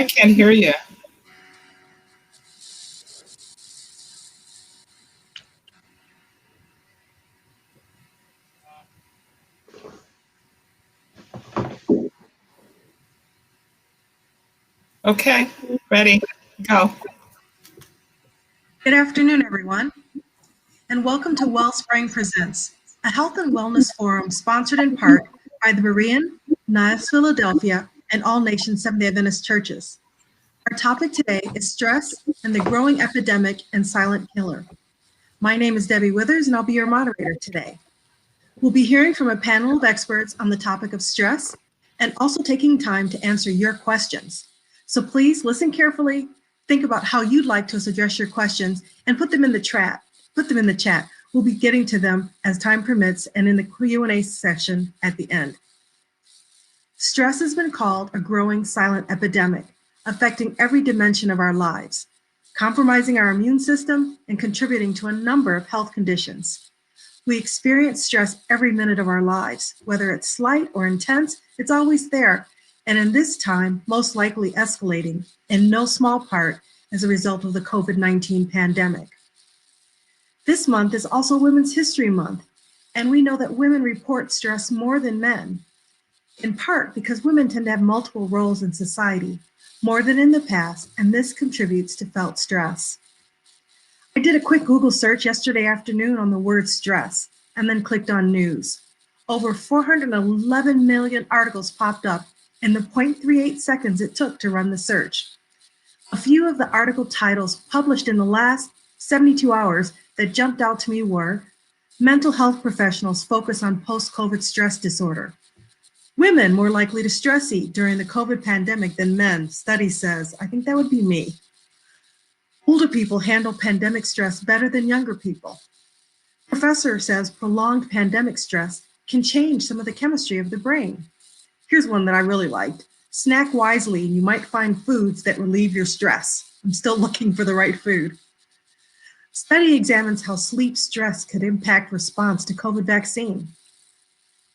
I can't hear you. Okay, ready, go. Good afternoon, everyone, and welcome to Wellspring Presents, a health and wellness forum sponsored in part by the Berean, Niles, Philadelphia, and All Nations Seventh-day Adventist churches. Our topic today is stress and the growing epidemic and silent killer. My name is Debbie Withers, and I'll be your moderator today. We'll be hearing from a panel of experts on the topic of stress and also taking time to answer your questions. So please listen carefully, think about how you'd like to address your questions, and put them in the chat. We'll be getting to them as time permits and in the Q&A session at the end. Stress has been called a growing silent epidemic, affecting every dimension of our lives, compromising our immune system and contributing to a number of health conditions. We experience stress every minute of our lives, whether it's slight or intense, it's always there, and in this time, most likely escalating, in no small part as a result of the COVID-19 pandemic. This month is also Women's History Month, and we know that women report stress more than men, in part because women tend to have multiple roles in society, more than in the past, and this contributes to felt stress. I did a quick Google search yesterday afternoon on the word stress and then clicked on news. Over 411 million articles popped up in the 0.38 seconds it took to run the search. A few of the article titles published in the last 72 hours that jumped out to me were: mental health professionals focus on post-COVID stress disorder. Women more likely to stress eat during the COVID pandemic than men, study says. I think that would be me. Older people handle pandemic stress better than younger people. Professor says prolonged pandemic stress can change some of the chemistry of the brain. Here's one that I really liked. Snack wisely and you might find foods that relieve your stress. I'm still looking for the right food. Study examines how sleep stress could impact response to COVID vaccine.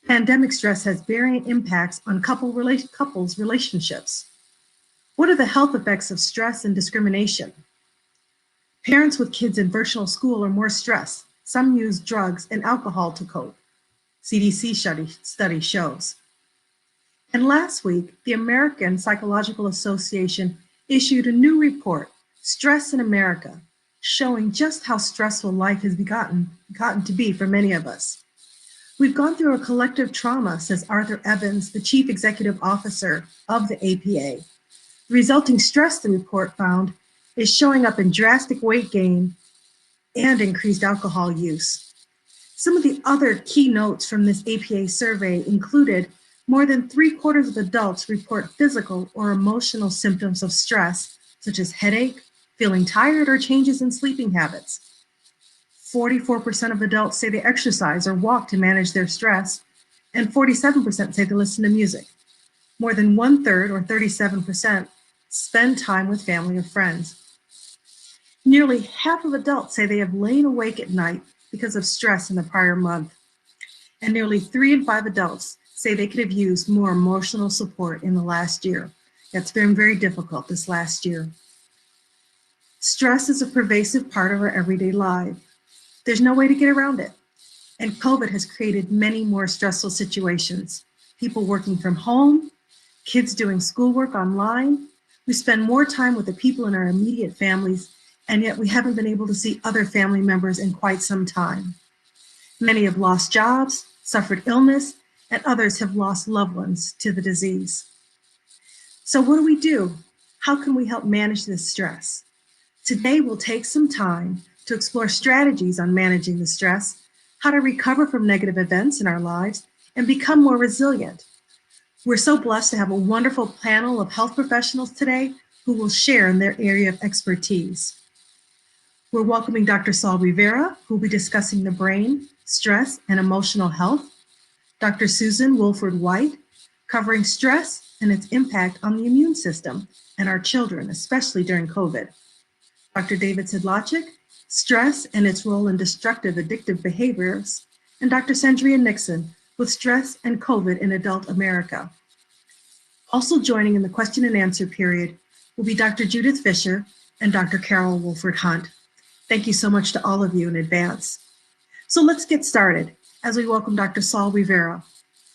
Pandemic stress has varying impacts on couples' relationships. What are the health effects of stress and discrimination? Parents with kids in virtual school are more stressed. Some use drugs and alcohol to cope, CDC study shows. And last week, the American Psychological Association issued a new report, Stress in America, showing just how stressful life has gotten to be for many of us. We've gone through a collective trauma, says Arthur Evans, the chief executive officer of the APA. The resulting stress, the report found, is showing up in drastic weight gain and increased alcohol use. Some of the other key notes from this APA survey included more than 3/4 of adults report physical or emotional symptoms of stress, such as headache, feeling tired, or changes in sleeping habits. 44% of adults say they exercise or walk to manage their stress, and 47% say they listen to music. More than 1/3, or 37%, spend time with family or friends. Nearly half of adults say they have lain awake at night because of stress in the prior month. And nearly 3 in 5 adults say they could have used more emotional support in the last year. That's been very difficult this last year. Stress is a pervasive part of our everyday life. There's no way to get around it. And COVID has created many more stressful situations. People working from home, kids doing schoolwork online. We spend more time with the people in our immediate families, and yet we haven't been able to see other family members in quite some time. Many have lost jobs, suffered illness, and others have lost loved ones to the disease. So what do? How can we help manage this stress? Today, we'll take some time to explore strategies on managing the stress, how to recover from negative events in our lives, and become more resilient. We're so blessed to have a wonderful panel of health professionals today who will share in their area of expertise. We're welcoming Dr. Saul Rivera, who will be discussing the brain, stress, and emotional health. Dr. Susan Wilford White, covering stress and its impact on the immune system and our children, especially during COVID. Dr. David Sidlacek, stress and its role in destructive addictive behaviors, and Dr. Sandria Nixon with stress and COVID in adult America. Also joining in the question and answer period will be Dr. Judith Fisher and Dr. Carol Wolford Hunt. Thank you so much to all of you in advance. So let's get started as we welcome Dr. Saul Rivera.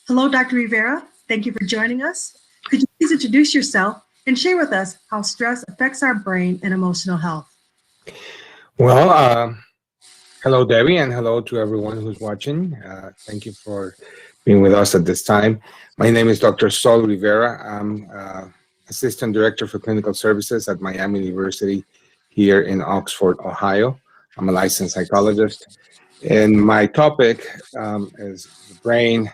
Hello, Dr. Rivera. Thank you for joining us. Could you please introduce yourself and share with us how stress affects our brain and emotional health? Well, hello, Debbie, and hello to everyone who's watching. Thank you for being with us at this time. My name is Dr. Saul Rivera. I'm Assistant Director for Clinical Services at Miami University here in Oxford, Ohio. I'm a licensed psychologist, and my topic is the brain,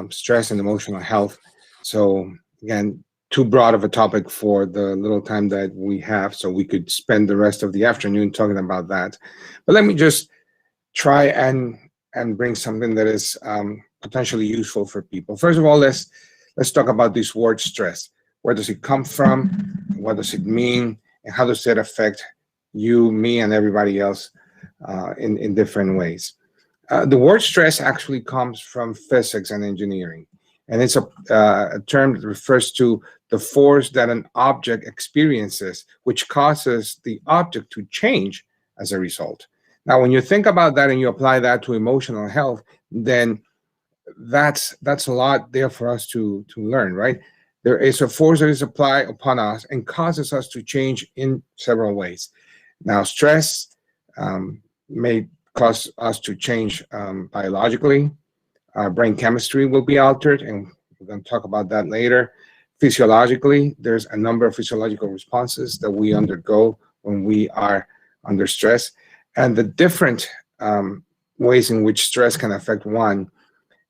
stress, and emotional health. So, again, too broad of a topic for the little time that we have, so we could spend the rest of the afternoon talking about that. But let me just try and bring something that is potentially useful for people. First of all, let's talk about this word stress. Where does it come from? What does it mean? And how does it affect you, me, and everybody else in different ways? The word stress actually comes from physics and engineering, and it's a term that refers to the force that an object experiences, which causes the object to change as a result. Now, when you think about that and you apply that to emotional health, then that's a lot there for us to learn, right? There is a force that is applied upon us and causes us to change in several ways. Now, stress may cause us to change biologically. Our brain chemistry will be altered, and we're going to talk about that later. Physiologically, there's a number of physiological responses that we undergo when we are under stress. And the different ways in which stress can affect one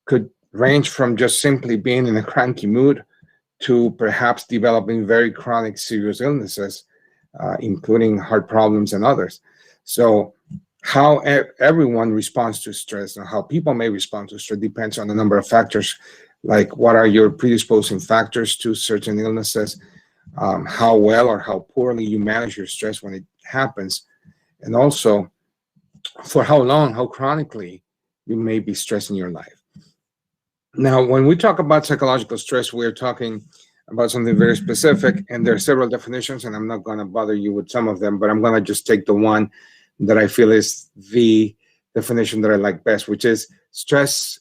could range from just simply being in a cranky mood to perhaps developing very chronic serious illnesses, including heart problems and others. So how everyone responds to stress and how people may respond to stress depends on a number of factors, like what are your predisposing factors to certain illnesses, how well or how poorly you manage your stress when it happens, and also for how long, how chronically you may be stressing your life. Now, when we talk about psychological stress, we're talking about something very specific, and there are several definitions, and I'm not going to bother you with some of them, but I'm going to just take the one that I feel is the definition that I like best, which is stress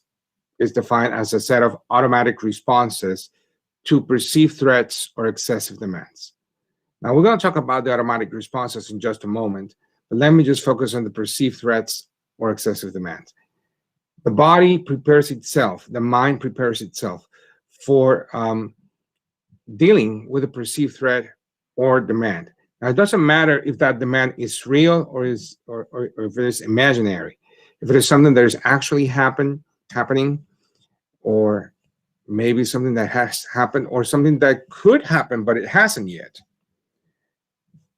is defined as a set of automatic responses to perceived threats or excessive demands. Now, we're going to talk about the automatic responses in just a moment, but let me just focus on the perceived threats or excessive demands. The body prepares itself, the mind prepares itself for dealing with a perceived threat or demand. Now, it doesn't matter if that demand is real or if it is imaginary. If it is something that is actually happening, or maybe something that has happened, or something that could happen but it hasn't yet.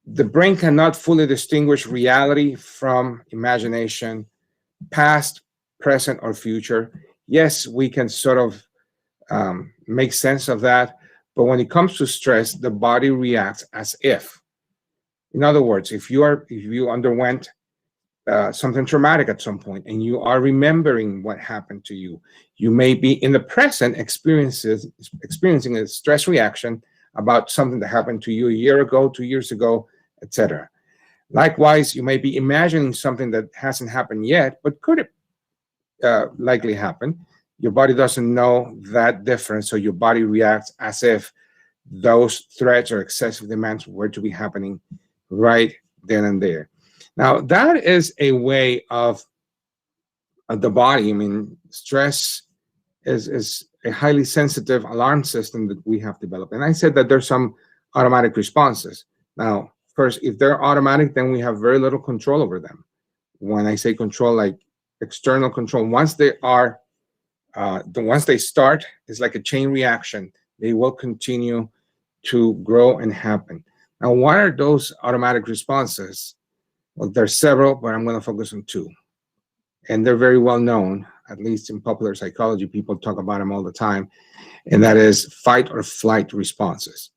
The brain cannot fully distinguish reality from imagination, past, present, or future. Yes, we can sort of make sense of that, but when it comes to stress, the body reacts as if. In other words, if you underwent something traumatic at some point and you are remembering what happened to you, you may be in the present experiencing a stress reaction about something that happened to you a year ago, 2 years ago, etc. Likewise, you may be imagining something that hasn't happened yet, but could likely happen. Your body doesn't know that difference, so your body reacts as if those threats or excessive demands were to be happening right then and there. Now, that is a way of the body. I mean, stress is a highly sensitive alarm system that we have developed. And I said that there's some automatic responses. Now, first, if they're automatic, then we have very little control over them. When I say control, like external control, once they start, it's like a chain reaction. They will continue to grow and happen. Now, what are those automatic responses? Well, there's several, but I'm going to focus on two. And they're very well known, at least in popular psychology. People talk about them all the time. And that is fight or flight responses.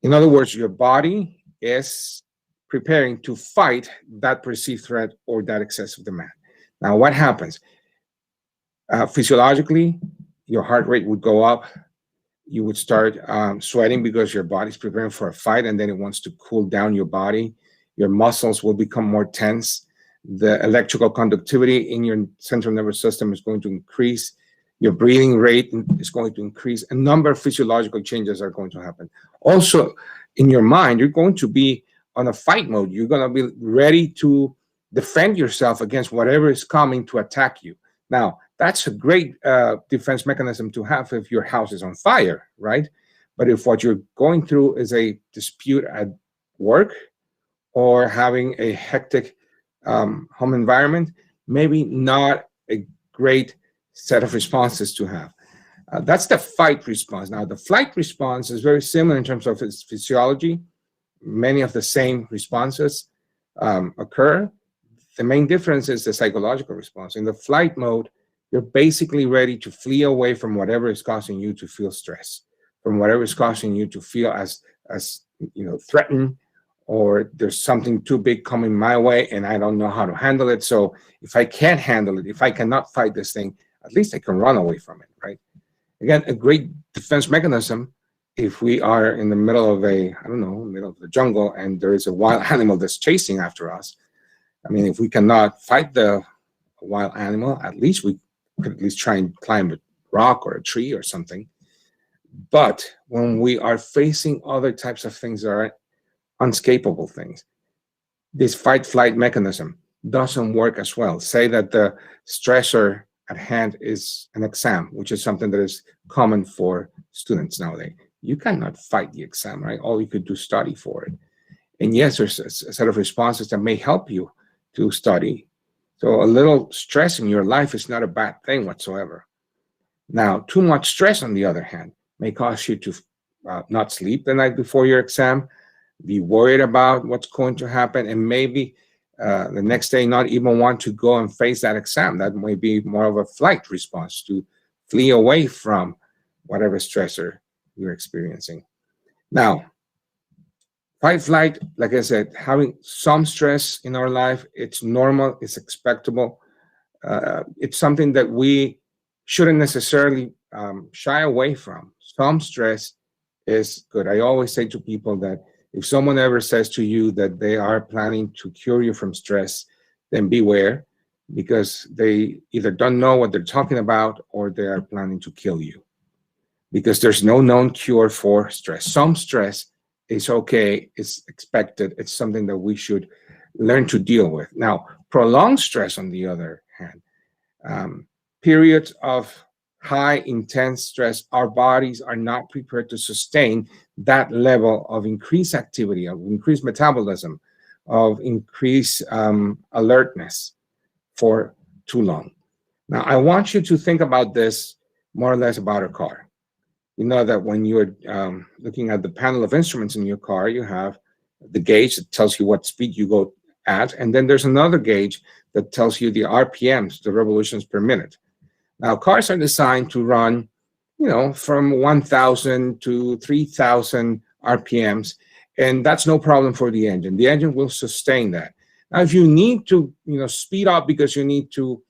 In other words, your body is preparing to fight that perceived threat or that excessive demand. Now, what happens? Physiologically, your heart rate would go up. You would start sweating because your body's preparing for a fight, and then it wants to cool down your body. Your muscles will become more tense. The electrical conductivity in your central nervous system is going to increase. Your breathing rate is going to increase. A number of physiological changes are going to happen. Also, in your mind, you're going to be on a fight mode. You're going to be ready to defend yourself against whatever is coming to attack you. Now, that's a great defense mechanism to have if your house is on fire, right? But if what you're going through is a dispute at work or having a hectic home environment, maybe not a great set of responses to have. That's the fight response. Now, the flight response is very similar in terms of its physiology. Many of the same responses occur. The main difference is the psychological response. In the flight mode, you're basically ready to flee away from whatever is causing you to feel stress, from whatever is causing you to feel as threatened, or there's something too big coming my way and I don't know how to handle it. So if I can't handle it, if I cannot fight this thing, at least I can run away from it, right? Again, a great defense mechanism if we are in the middle of middle of the jungle and there is a wild animal that's chasing after us. I mean, if we cannot fight the wild animal, at least we could at least try and climb a rock or a tree or something. But when we are facing other types of things that are unescapable things, this fight-flight mechanism doesn't work as well. Say that the stressor at hand is an exam, which is something that is common for students nowadays. You cannot fight the exam, right? All you could do is study for it. And yes, there's a set of responses that may help you to study. So a little stress in your life is not a bad thing whatsoever. Now, too much stress, on the other hand, may cause you to not sleep the night before your exam, be worried about what's going to happen, and maybe the next day not even want to go and face that exam. That may be more of a flight response to flee away from whatever stressor you're experiencing. Now, fight flight, like I said, having some stress in our life, it's normal, it's expectable. It's something that we shouldn't necessarily shy away from. Some stress is good. I always say to people that if someone ever says to you that they are planning to cure you from stress, then beware, because they either don't know what they're talking about or they are planning to kill you. Because there's no known cure for stress. Some stress is okay, it's expected, it's something that we should learn to deal with. Now, prolonged stress, on the other hand, periods of high intense stress, our bodies are not prepared to sustain that level of increased activity, of increased metabolism, of increased alertness for too long. Now, I want you to think about this more or less about a car. You know that when you're looking at the panel of instruments in your car, you have the gauge that tells you what speed you go at, and then there's another gauge that tells you the RPMs, the revolutions per minute. Now, cars are designed to run, from 1,000 to 3,000 RPMs, and that's no problem for the engine. The engine will sustain that. Now, if you need to, speed up because you need to,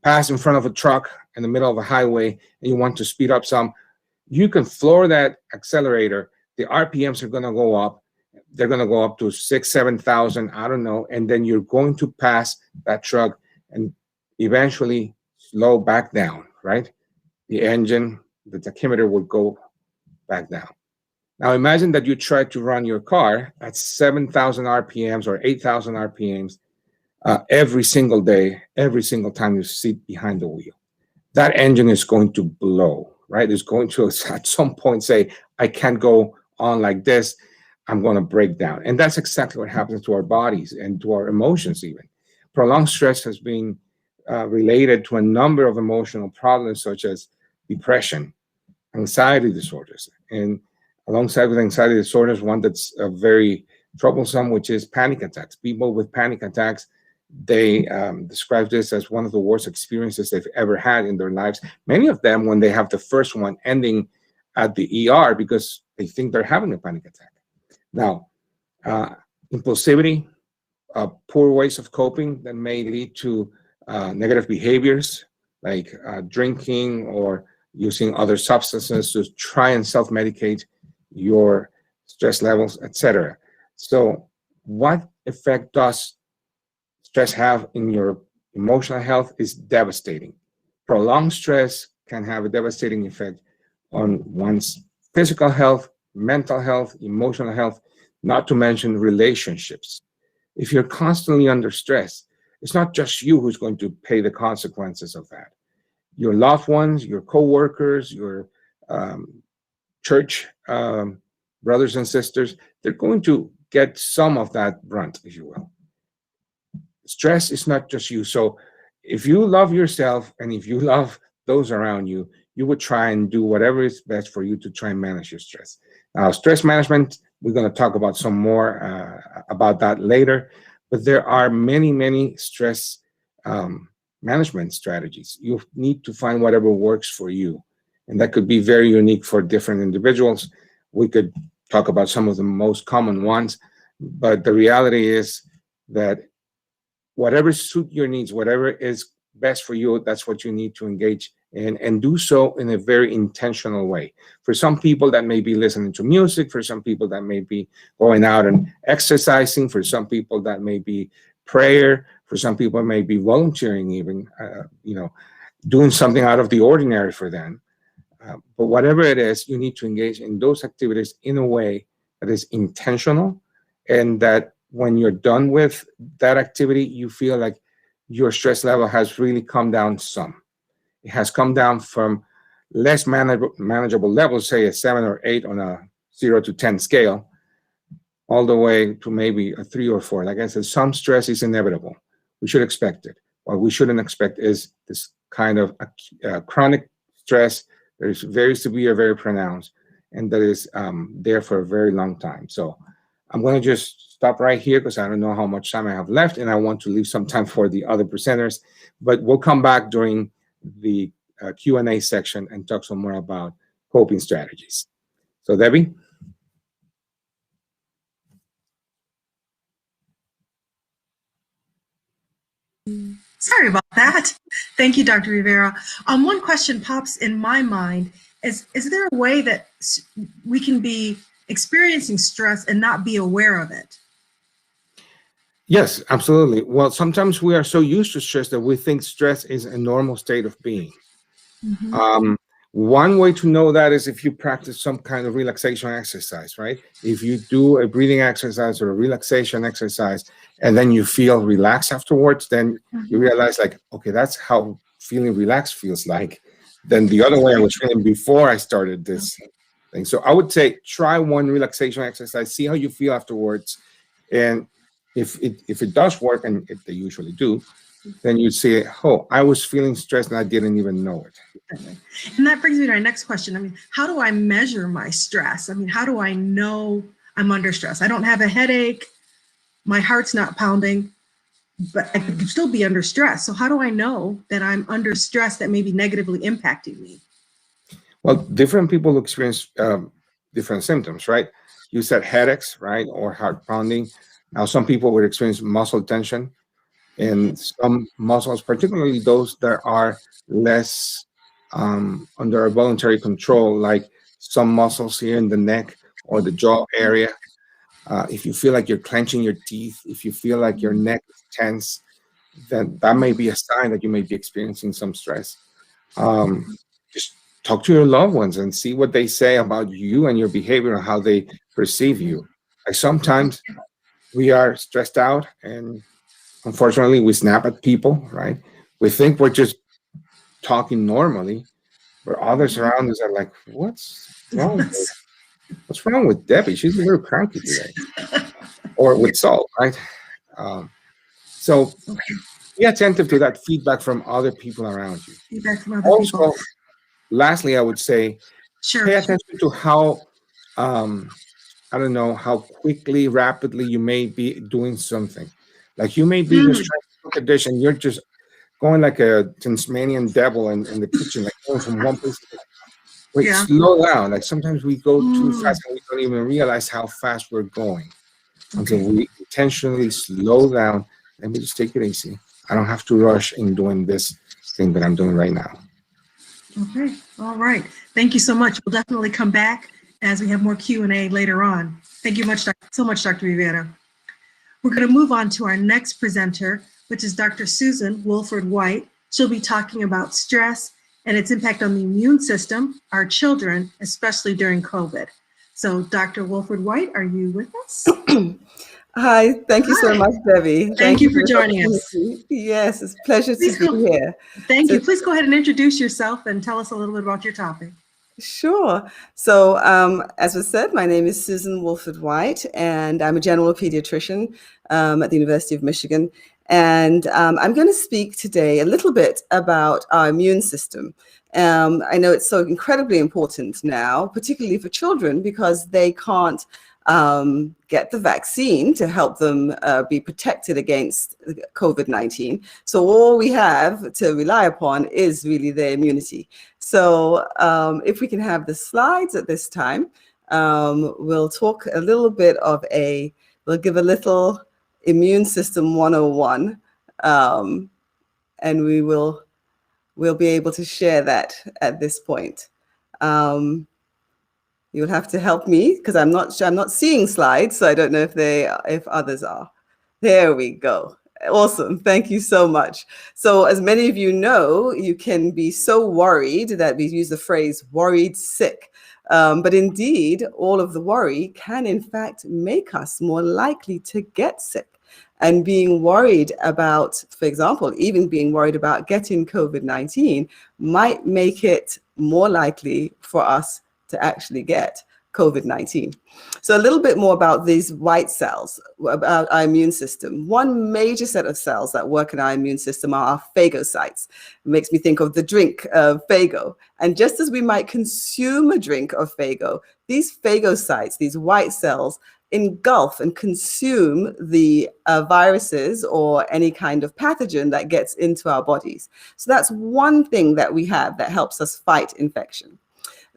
pass in front of a truck in the middle of a highway and you want to speed up some, you can floor that accelerator. The RPMs are going to go up. They're going to go up to 6,000, 7,000, and then you're going to pass that truck and eventually slow back down, right? The engine, the tachymeter will go back down. Now imagine that you try to run your car at 7,000 RPMs or 8,000 RPMs every single day, every single time you sit behind the wheel. That engine is going to blow, right? It's going to at some point say, I can't go on like this. I'm going to break down. And that's exactly what happens to our bodies and to our emotions even. Prolonged stress has been related to a number of emotional problems such as depression, anxiety disorders, and alongside with anxiety disorders, one that's very troublesome, which is panic attacks. People with panic attacks, they describe this as one of the worst experiences they've ever had in their lives. Many of them, when they have the first one, ending at the ER because they think they're having a panic attack. Now, impulsivity, poor ways of coping that may lead to negative behaviors like drinking or using other substances to try and self-medicate your stress levels, etc. So what effect does stress have in your emotional health is devastating. Prolonged stress can have a devastating effect on one's physical health, mental health, emotional health, not to mention relationships. If you're constantly under stress, it's not just you who's going to pay the consequences of that. Your loved ones, your coworkers, your um, church brothers and sisters, they're going to get some of that brunt, if you will. Stress is not just you. So if you love yourself and if you love those around you, you would try and do whatever is best for you to try and manage your stress. Now, stress management, we're going to talk about some more about that later, but there are many, many stress management strategies. You need to find whatever works for you. And that could be very unique for different individuals. We could talk about some of the most common ones, but the reality is that whatever suit your needs, whatever is best for you, that's what you need to engage in and do so in a very intentional way. For some people, that may be listening to music. For some people, that may be going out and exercising. For some people, that may be prayer. For some people, it may be volunteering, even, doing something out of the ordinary for them. But whatever it is, you need to engage in those activities in a way that is intentional, and that when you're done with that activity, you feel like your stress level has really come down some. It has come down from less manageable levels, say a 7 or 8 on a 0 to 10 scale, all the way to maybe a 3 or 4. Like I said, some stress is inevitable. We should expect it. What we shouldn't expect is this kind of chronic stress that is very severe, very pronounced, and that is there for a very long time. So I'm going to just stop right here because I don't know how much time I have left, and I want to leave some time for the other presenters. But we'll come back during the Q&A section and talk some more about coping strategies. So, Debbie? Sorry about that. Thank you, Dr. Rivera. One question pops in my mind. Is there a way that we can be experiencing stress and not be aware of it? Yes, absolutely. Well, sometimes we are so used to stress that we think stress is a normal state of being. Mm-hmm. One way to know that is if you practice some kind of relaxation exercise, right? If you do a breathing exercise or a relaxation exercise, and then you feel relaxed afterwards, then you realize, like, okay, that's how feeling relaxed feels like. Then the other way I was feeling before I started this thing. So I would say try one relaxation exercise, see how you feel afterwards, and if it does work, and if they usually do, then you'd say, oh, I was feeling stressed and I didn't even know it. And that brings me to my next question. I mean, how do I measure my stress? I mean, how do I know I'm under stress? I don't have a headache, my heart's not pounding, but I could still be under stress. So how do I know that I'm under stress that may be negatively impacting me? Well, different people experience different symptoms, right? You said headaches, right? Or heart pounding. Now, some people would experience muscle tension, and some muscles, particularly those that are less under a voluntary control, like some muscles here in the neck or the jaw area. If you feel like you're clenching your teeth, if you feel like your neck is tense, then that may be a sign that you may be experiencing some stress. Just talk to your loved ones and see what they say about you and your behavior and how they perceive you. Like sometimes we are stressed out and unfortunately we snap at people, right? We think we're just talking normally, but others around us are like, what's wrong with Debbie? She's a little cranky today. Or with Saul, right? So be attentive to that feedback from other people around you. Feedback from other Also, people. lastly, I would say, pay attention to how, I don't know, how quickly, rapidly you may be doing something. Like you may be just trying to cook a dish and you're just going like a Tasmanian devil in the kitchen, like going from one place to the other. Wait, slow down. Like sometimes we go too fast and we don't even realize how fast we're going. Until we intentionally slow down. Let me just take it easy. I don't have to rush in doing this thing that I'm doing right now. Okay. All right. Thank you so much. We'll definitely come back as we have more Q&A later on. Thank you so much, Dr. Rivera. We're going to move on to our next presenter, which is Dr. Susan Wolford White. She'll be talking about stress and its impact on the immune system, our children, especially during COVID. So, Dr. Wolford White, are you with us? Hi, thank you so Hi. much, Debbie. Thank you for this joining us. opportunity. Yes, it's a pleasure Please to be here. Thank So, you. Please go ahead and introduce yourself and tell us a little bit about your topic. sure. So, as was said, my name is Susan Wolford White, and I'm a general pediatrician at the University of Michigan. And I'm going to speak today a little bit about our immune system. I know it's so incredibly important now, particularly for children, because they can't get the vaccine to help them be protected against COVID-19. So all we have to rely upon is really their immunity. So if we can have the slides at this time, we'll talk a little bit we'll give a little immune system 101, and we'll be able to share that at this point. You'll have to help me because I'm not seeing slides, so I don't know if others are. There we go. Awesome. Thank you so much. So as many of you know, you can be so worried that we use the phrase worried sick. But indeed, all of the worry can in fact make us more likely to get sick. And being worried about, for example, even being worried about getting COVID-19 might make it more likely for us to actually get COVID-19. So a little bit more about these white cells, about our immune system. One major set of cells that work in our immune system are our phagocytes. It makes me think of the drink of Fago. And just as we might consume a drink of Fago, these phagocytes, these white cells, engulf and consume the viruses or any kind of pathogen that gets into our bodies. So that's one thing that we have that helps us fight infection.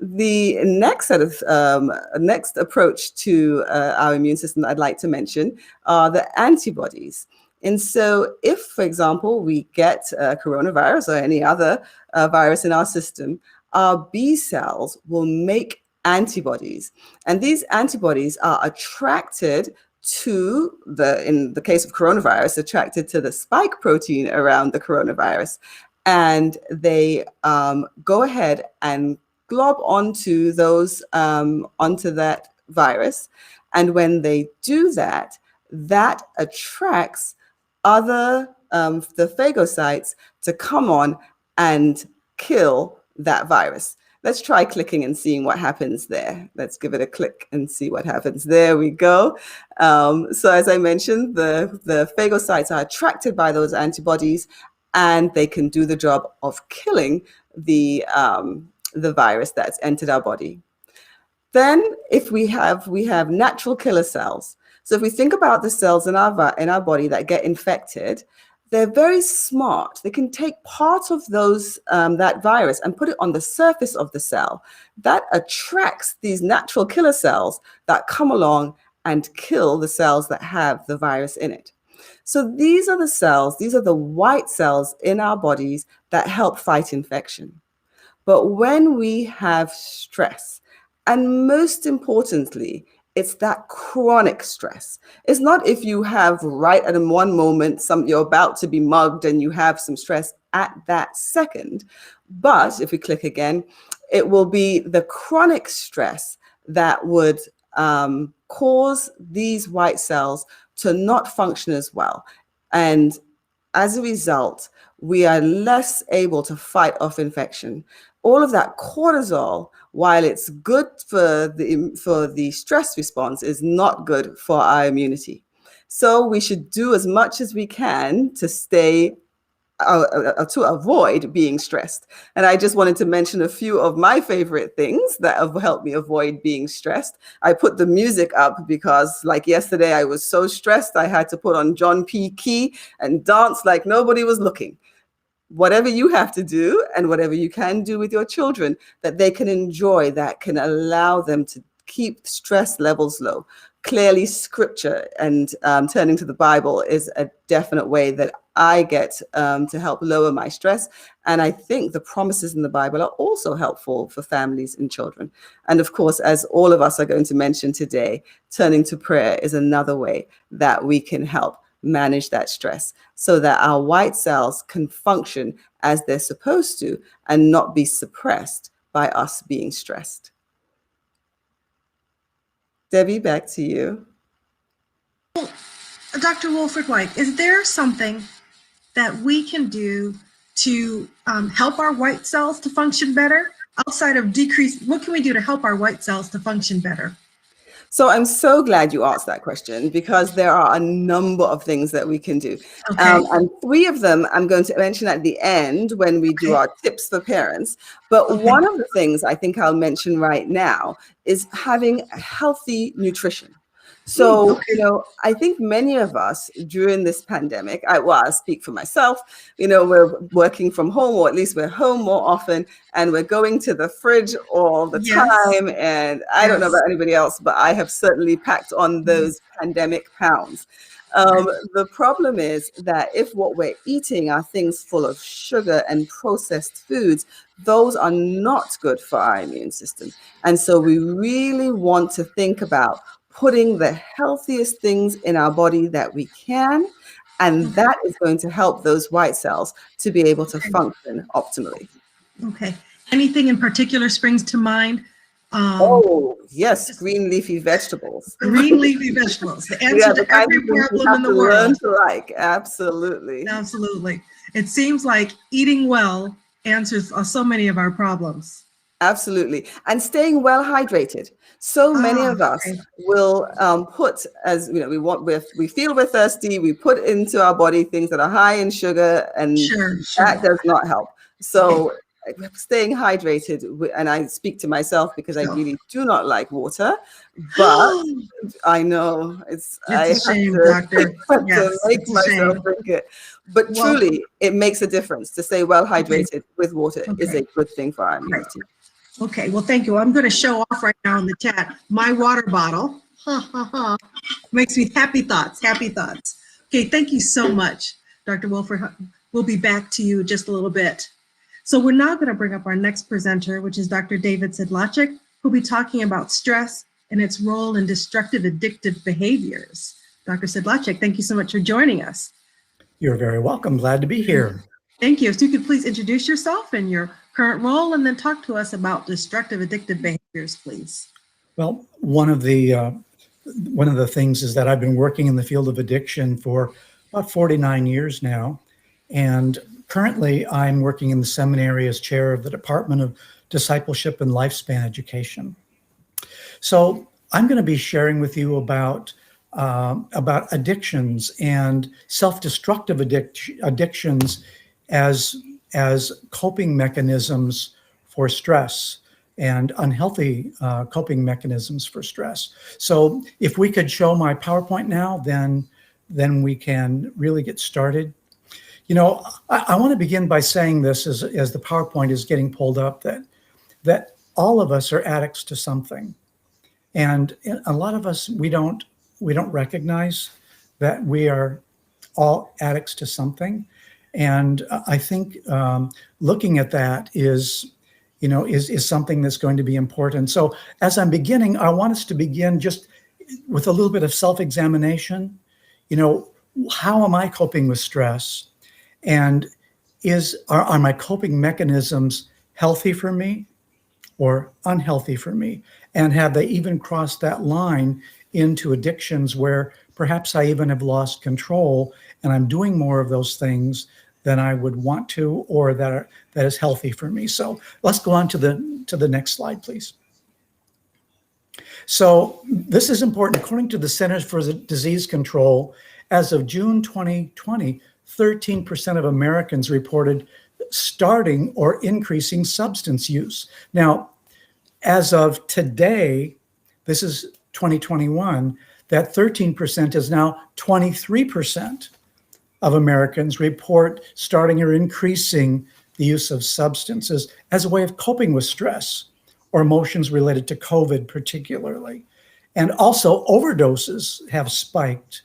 The next next approach to our immune system that I'd like to mention are the antibodies. And so if, for example, we get coronavirus or any other virus in our system, our B cells will make antibodies. And these antibodies are attracted to in the case of coronavirus, attracted to the spike protein around the coronavirus. And they go ahead and glob onto onto that virus. And when they do that, that attracts the phagocytes to come on and kill that virus. Let's try clicking and seeing what happens there. Let's give it a click and see what happens. There we go. So as I mentioned, the phagocytes are attracted by those antibodies, and they can do the job of killing the virus that's entered our body. Then if we have natural killer cells. So if we think about the cells in our body that get infected, they're very smart. They can take part of that virus and put it on the surface of the cell. That attracts these natural killer cells that come along and kill the cells that have the virus in it. So these are the cells, these are the white cells in our bodies that help fight infection. But when we have stress, and most importantly, it's that chronic stress. It's not if you have right at one moment, you're about to be mugged and you have some stress at that second. But if we click again, it will be the chronic stress that would cause these white cells to not function as well. And as a result, we are less able to fight off infection. All of that cortisol, while it's good for the stress response, is not good for our immunity. So we should do as much as we can to to avoid being stressed. And I just wanted to mention a few of my favorite things that have helped me avoid being stressed. I put the music up because, like yesterday, I was so stressed, I had to put on John P. Key and dance like nobody was looking. Whatever you have to do and whatever you can do with your children that they can enjoy, that can allow them to keep stress levels low. Clearly, scripture and turning to the Bible is a definite way that I get to help lower my stress. And I think the promises in the Bible are also helpful for families and children. And of course, as all of us are going to mention today, turning to prayer is another way that we can help manage that stress so that our white cells can function as they're supposed to and not be suppressed by us being stressed. Debbie, back to you. Dr. Wilfred White, is there something that we can do to help our white cells to function better outside of decrease? What can we do to help our white cells to function better? So I'm so glad you asked that question, because there are a number of things that we can do. Okay. And 3 of them I'm going to mention at the end when we do our tips for parents. But Okay. one of the things I think I'll mention right now is having healthy nutrition. So, Okay. I think many of us during this pandemic, I speak for myself, we're working from home, or at least we're home more often, and we're going to the fridge all the Yes. time. And I don't know about anybody else, but I have certainly packed on those pandemic pounds. The problem is that if what we're eating are things full of sugar and processed foods, those are not good for our immune system. And so we really want to think about putting the healthiest things in our body that we can, and that is going to help those white cells to be able to function optimally. Okay. Anything in particular springs to mind? Oh, yes, green leafy vegetables. Green leafy vegetables. The answer to every problem in the world. Learn to like. Absolutely. Absolutely. It seems like eating well answers so many of our problems. Absolutely. And staying well hydrated. So many of us will put, as we feel we're thirsty, we put into our body things that are high in sugar, and that does not help. So staying hydrated, and I speak to myself because I really do not like water, but I know it's a shame, doctor. To make myself drink it. But truly, it makes a difference to stay well hydrated with water. Is a good thing for our immunity. Okay, well, thank you. I'm going to show off right now in the chat my water bottle. Makes me happy thoughts, happy thoughts. Okay, thank you so much, Dr. Wilfred. We'll be back to you in just a little bit. So we're now going to bring up our next presenter, which is Dr. David Sedlacek, who'll be talking about stress and its role in destructive addictive behaviors. Dr. Sedlacek, thank you so much for joining us. You're very welcome. Glad to be here. Thank you. So you could please introduce yourself and your current role, and then talk to us about destructive addictive behaviors, please. Well, one of the things is that I've been working in the field of addiction for about 49 years now. And currently I'm working in the seminary as chair of the Department of Discipleship and Lifespan Education. So I'm going to be sharing with you about addictions and self-destructive addictions as coping mechanisms for stress, and unhealthy coping mechanisms for stress. So if we could show my PowerPoint now, then we can really get started. I want to begin by saying this as the PowerPoint is getting pulled up, that all of us are addicts to something. And a lot of us, we don't recognize that we are all addicts to something. And I think looking at that is something that's going to be important. So as I'm beginning, I want us to begin just with a little bit of self-examination. How am I coping with stress? And are my coping mechanisms healthy for me or unhealthy for me? And have they even crossed that line into addictions where perhaps I even have lost control and I'm doing more of those things than I would want to, or that is healthy for me? So let's go on to the next slide, please. So this is important. According to the Centers for Disease Control, as of June 2020, 13% of Americans reported starting or increasing substance use. Now, as of today, this is 2021, that 13% is now 23% of Americans report starting or increasing the use of substances as a way of coping with stress or emotions related to COVID particularly. And also overdoses have spiked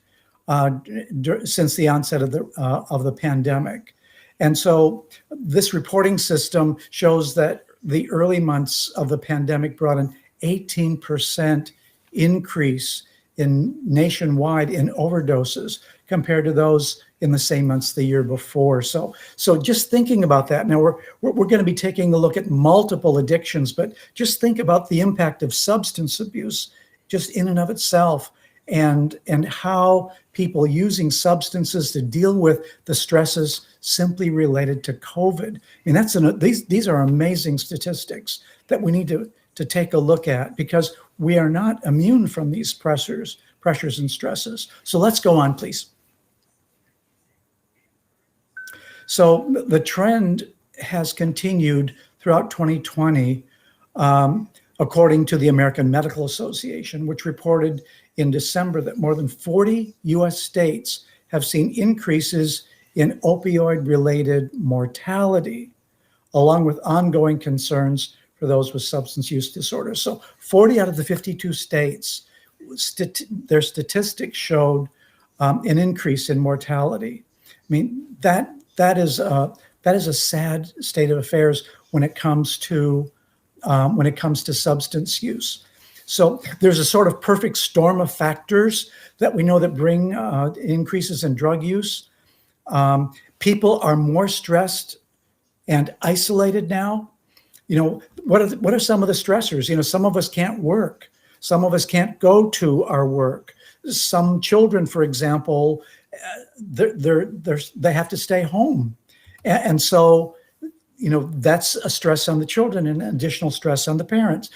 since the onset of the pandemic. And so this reporting system shows that the early months of the pandemic brought an 18% increase in nationwide in overdoses compared to those in the same months the year before. So just thinking about that. Now we're going to be taking a look at multiple addictions, but just think about the impact of substance abuse just in and of itself, and how people using substances to deal with the stresses simply related to COVID. I mean, these are amazing statistics that we need to take a look at, because we are not immune from these pressures and stresses. So let's go on, please. So the trend has continued throughout 2020, according to the American Medical Association, which reported in December that more than 40 US states have seen increases in opioid-related mortality, along with ongoing concerns for those with substance use disorders. So 40 out of the 52 states, their statistics showed an increase in mortality. I mean, that is a sad state of affairs when it comes to substance use. So there's a sort of perfect storm of factors that we know that bring increases in drug use. People are more stressed and isolated now. You know, what are some of the stressors? You know, some of us can't work. Some of us can't go to our work. Some children, for example, they have to stay home. And so, you know, that's a stress on the children and additional stress on the parents.